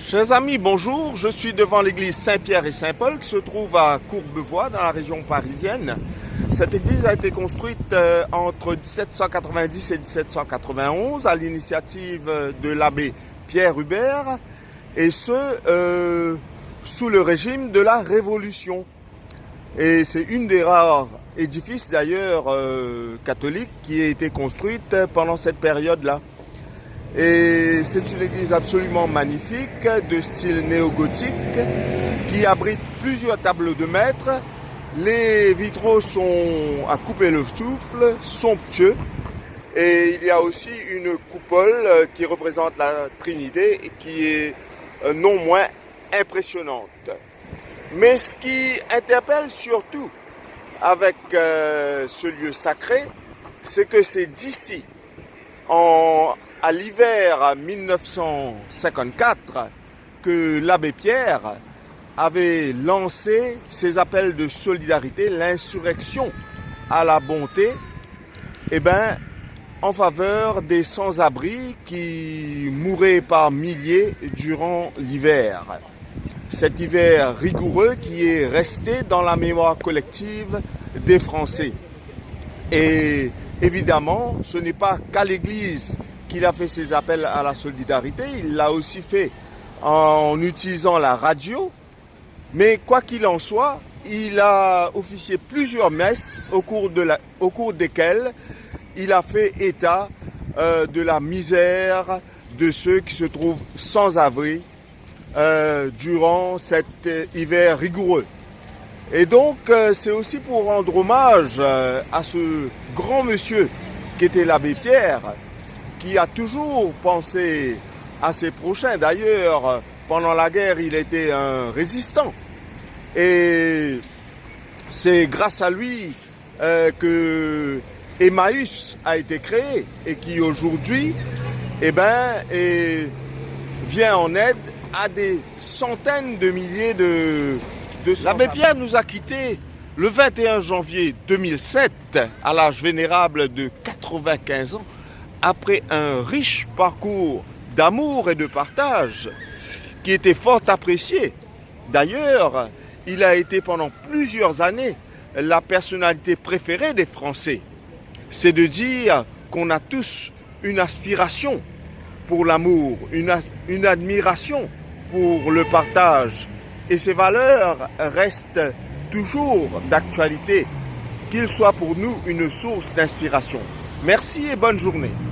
Chers amis, bonjour. Je suis devant l'église Saint-Pierre et Saint-Paul qui se trouve à Courbevoie dans la région parisienne. Cette église a été construite entre 1790 et 1791 à l'initiative de l'abbé Pierre Hubert et ce sous le régime de la Révolution. Et c'est une des rares édifices d'ailleurs catholiques qui a été construite pendant cette période-là. Et c'est une église absolument magnifique, de style néo-gothique, qui abrite plusieurs tableaux de maître. Les vitraux sont à couper le souffle, somptueux. Et il y a aussi une coupole qui représente la Trinité et qui est non moins impressionnante. Mais ce qui interpelle surtout avec ce lieu sacré, c'est que c'est d'ici, à l'hiver 1954, que l'abbé Pierre avait lancé ses appels de solidarité, l'insurrection à la bonté, en faveur des sans-abri qui mouraient par milliers durant l'hiver. Cet hiver rigoureux qui est resté dans la mémoire collective des Français. Et évidemment, ce n'est pas qu'à l'Église qu'il a fait ses appels à la solidarité, il l'a aussi fait en utilisant la radio. Mais quoi qu'il en soit, il a officié plusieurs messes au cours desquelles il a fait état de la misère de ceux qui se trouvent sans abri durant cet hiver rigoureux. Et donc c'est aussi pour rendre hommage à ce grand monsieur qui était l'abbé Pierre, qui a toujours pensé à ses prochains. D'ailleurs, pendant la guerre, il était un résistant. Et c'est grâce à lui que Emmaüs a été créé et qui aujourd'hui vient en aide à des centaines de milliers de L'abbé Pierre nous a quittés le 21 janvier 2007 à l'âge vénérable de 95 ans après un riche parcours d'amour et de partage qui était fort apprécié. D'ailleurs, il a été pendant plusieurs années la personnalité préférée des Français. C'est de dire qu'on a tous une aspiration pour l'amour, une admiration pour le partage. Et ces valeurs restent toujours d'actualité, qu'ils soient pour nous une source d'inspiration. Merci et bonne journée.